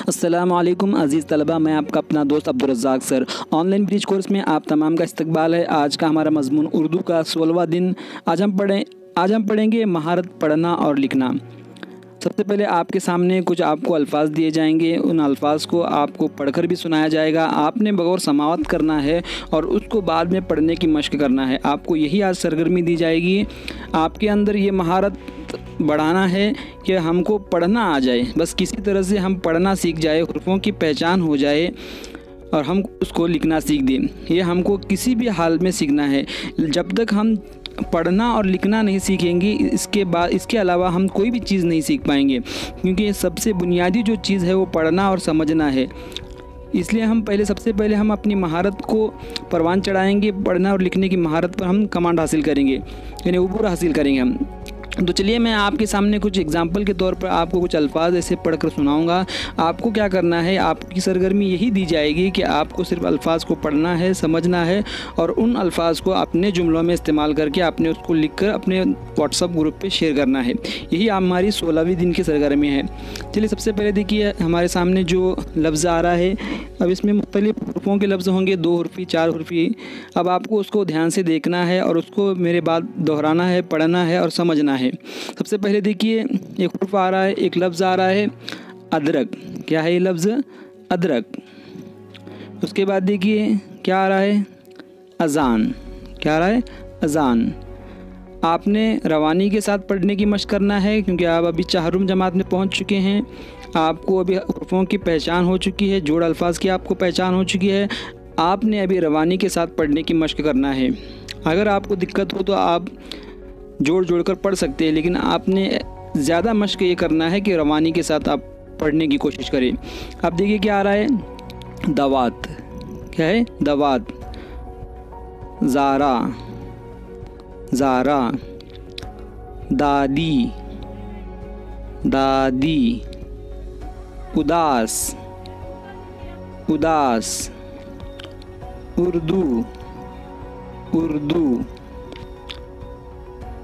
अस्सलामुअलैकुम अज़ीज़ तलबा, मैं आपका अपना दोस्त Abdul रज़्ज़ाक sir. Online bridge course में आप तमाम का इस्तकबाल है। आज का हमारा मज़मून उर्दू का 16वां दिन। आज हम पढ़ेंगे महारत पढ़ना और लिखना। सबसे पहले आपके सामने कुछ आपको अल्फाज दिए जाएंगे। उन अल्फाज को आपको पढ़कर भी सुनाया जाएगा। आपने बगौर समावत करना है और उसको बाद में पढ़ने की मशक करना है। आपको यही आज सरगर्मी दी जाएगी। आपके अंदर ये महारत बढ़ाना है कि हमको पढ़ना आ जाए, बस किसी तरह से हम पढ़ना सीख जाए, हुर्फ़ों की पहचान हो जाए और हम उसको लिखना सीख दें। ये हमको किसी भी हाल में सीखना है। जब तक हम पढ़ना और लिखना नहीं सीखेंगे, इसके अलावा हम कोई भी चीज़ नहीं सीख पाएंगे, क्योंकि सबसे बुनियादी जो चीज़ है वो पढ़ना और समझना है। इसलिए हम सबसे पहले हम अपनी महारत को परवान चढ़ाएंगे। पढ़ना और लिखने की महारत पर हम कमांड हासिल करेंगे, यानी उबूर हासिल करेंगे हम। तो चलिए मैं आपके सामने कुछ एग्जाम्पल के तौर पर आपको कुछ अल्फाज ऐसे पढ़कर सुनाऊंगा। आपको क्या करना है, आपकी सरगर्मी यही दी जाएगी कि आपको सिर्फ अल्फाज को पढ़ना है, समझना है और उन अल्फाज को अपने जुमलों में इस्तेमाल करके आपने उसको लिखकर अपने व्हाट्सअप ग्रुप पे शेयर करना है। यही हमारी 16वीं दिन की सरगर्मी है। चलिए सबसे पहले देखिए हमारे सामने जो लफ्ज़ आ रहा है। अब इसमें मुख्तलिफ़ हुर्फ़ों के लफ्ज़ होंगे, 2 हुर्फ़ी 4 हुर्फ़ी। अब आपको उसको ध्यान से देखना है और उसको मेरे बाद दोहराना है, पढ़ना है और समझना है। सबसे पहले देखिए एक हुर्फ आ रहा है, एक लफ्ज़ आ रहा है अदरक। क्या है ये लफ्ज़? अदरक। उसके बाद देखिए क्या आ रहा है? अज़ान। क्या आ रहा है? अज़ान। आपने रवानी के साथ पढ़ने की मशक करना है, क्योंकि आप अभी चाहरुम जमात में पहुंच चुके हैं। आपको अभी हुर्फ़ों की पहचान हो चुकी है, जोड़ अल्फाज की आपको पहचान हो चुकी है। आपने अभी रवानी के साथ पढ़ने की मशक करना है। अगर आपको दिक्कत हो तो आप जोड़ कर पढ़ सकते हैं, लेकिन आपने ज़्यादा मशक ये करना है कि रवानी के साथ आप पढ़ने की कोशिश करें। अब देखिए क्या आ रहा है? दवात। क्या है? दवात। ज़ारा। ज़ारा। दादी। दादी। उदास। उदास। उर्दू। उर्दू।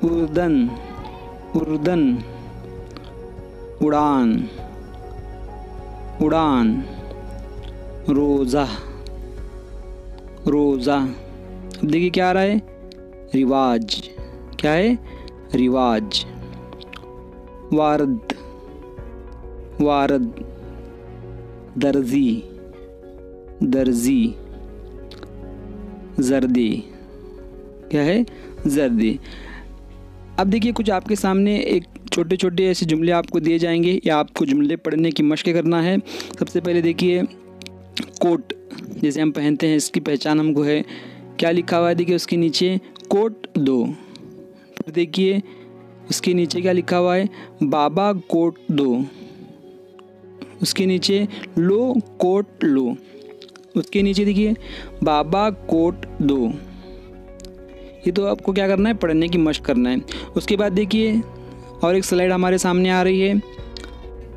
उर्दन। उर्दन। उड़ान। उड़ान। रोज़ा। रोज़ा। अब देखिए क्या आ रहा है? रिवाज। क्या है? रिवाज। वारद। वारद। दर्जी। दर्जी। जर्दी। क्या है? जर्दी। अब देखिए कुछ आपके सामने एक छोटे छोटे ऐसे जुमले आपको दिए जाएंगे या आपको जुमले पढ़ने की मशक करना है। सबसे पहले देखिए कोट, जैसे हम पहनते हैं, इसकी पहचान हमको है। क्या लिखा हुआ है? देखिए उसके नीचे कोट दो। फिर देखिए उसके नीचे क्या लिखा हुआ है? बाबा कोट दो। उसके नीचे लो कोट लो। उसके नीचे देखिए बाबा कोट दो। ये तो आपको क्या करना है? पढ़ने की मशक करना है। उसके बाद देखिए और एक स्लाइड हमारे सामने आ रही है,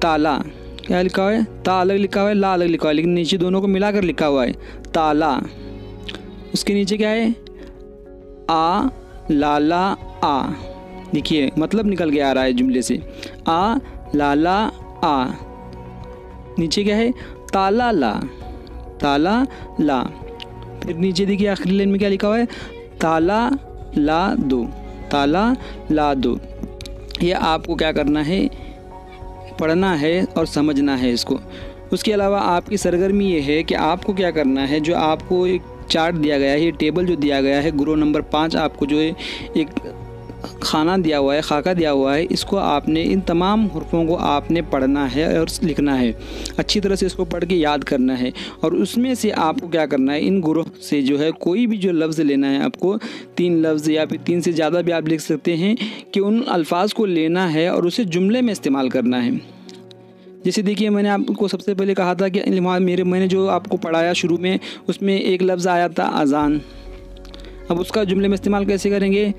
ताला। क्या लिखा हुआ है? ता अलग लिखा हुआ है, ला अलग लिखा हुआ है, लेकिन नीचे दोनों को मिलाकर लिखा हुआ है ताला। उसके नीचे क्या है? आ लाला आ। देखिए मतलब निकल के आ रहा है जुमले से, आ लाला आ। नीचे क्या है? ताला ला। ताला ला। फिर नीचे देखिए आखिरी लाइन में क्या लिखा हुआ है? ताला ला दो। ताला ला दो। ये आपको क्या करना है? पढ़ना है और समझना है इसको। उसके अलावा आपकी सरगर्मी ये है कि आपको क्या करना है, जो आपको एक चार्ट दिया गया है, ये टेबल जो दिया गया है, गुरु नंबर 5 आपको जो है एक खाना दिया हुआ है, खाका दिया हुआ है, इसको आपने इन तमाम हुर्फ़ों को आपने पढ़ना है और लिखना है। अच्छी तरह से इसको पढ़ के याद करना है और उसमें से आपको क्या करना है, इन गुरु से जो है कोई भी जो लफ्ज़ लेना है आपको, 3 लफ्ज़ या फिर 3 से ज़्यादा भी आप लिख सकते हैं, कि उन अल्फाज को लेना है और उसे जुमले में इस्तेमाल करना है। जैसे देखिए मैंने आपको सबसे पहले कहा था कि मैंने जो आपको पढ़ाया शुरू में, उसमें एक लफ्ज़ आया था अज़ान। अब उसका जुमले में इस्तेमाल कैसे करेंगे?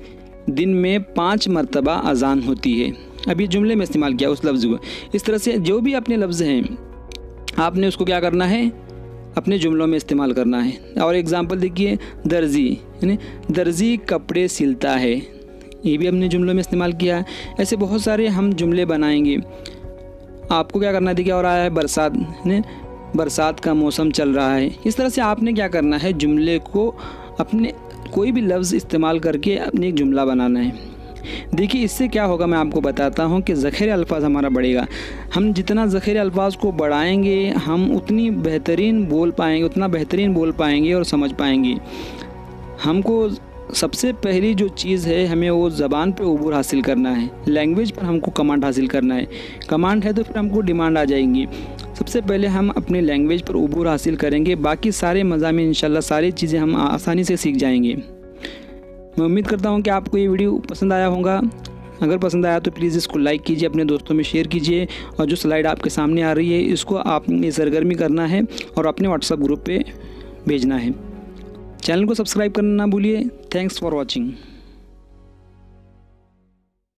दिन में 5 मरतबा अज़ान होती है। अभी जुमले में इस्तेमाल किया उस लफ्ज़ को। इस तरह से जो भी अपने लफ्ज़ हैं आपने उसको क्या करना है? अपने जुमलों में इस्तेमाल करना है। और एग्ज़ाम्पल देखिए दर्जी, यानी दर्जी कपड़े सिलता है, ये भी हमने जुमलों में इस्तेमाल किया है। ऐसे बहुत सारे हम जुमले बनाएंगे। आपको क्या करना है, देखिए, हो रहा है बरसात का मौसम चल रहा है। इस तरह से आपने क्या करना है, जुमले को अपने कोई भी लफ्ज़ इस्तेमाल करके अपनी एक जुमला बनाना है। देखिए इससे क्या होगा मैं आपको बताता हूँ कि ज़ख़ीरे अल्फाज हमारा बढ़ेगा। हम जितना ज़ख़ीरे अल्फाज को बढ़ाएंगे हम उतना बेहतरीन बोल पाएंगे और समझ पाएंगे। हमको सबसे पहली जो चीज़ है, हमें वो ज़बान पे उबूर हासिल करना है, लैंग्वेज पर हमको कमांड हासिल करना है। कमांड है तो फिर हमको डिमांड आ जाएंगी। सबसे पहले हम अपने लैंग्वेज पर उबूर हासिल करेंगे, बाकी सारे मज़ामीन इंशाल्लाह सारी चीज़ें हम आसानी से सीख जाएंगे। मैं उम्मीद करता हूँ कि आपको ये वीडियो पसंद आया होगा। अगर पसंद आया तो प्लीज़ इसको लाइक कीजिए, अपने दोस्तों में शेयर कीजिए, और जो स्लाइड आपके सामने आ रही है इसको आपने सरगर्मी करना है और अपने व्हाट्सएप ग्रुप पे भेजना है। चैनल को सब्सक्राइब करना ना भूलिए। Thanks for watching.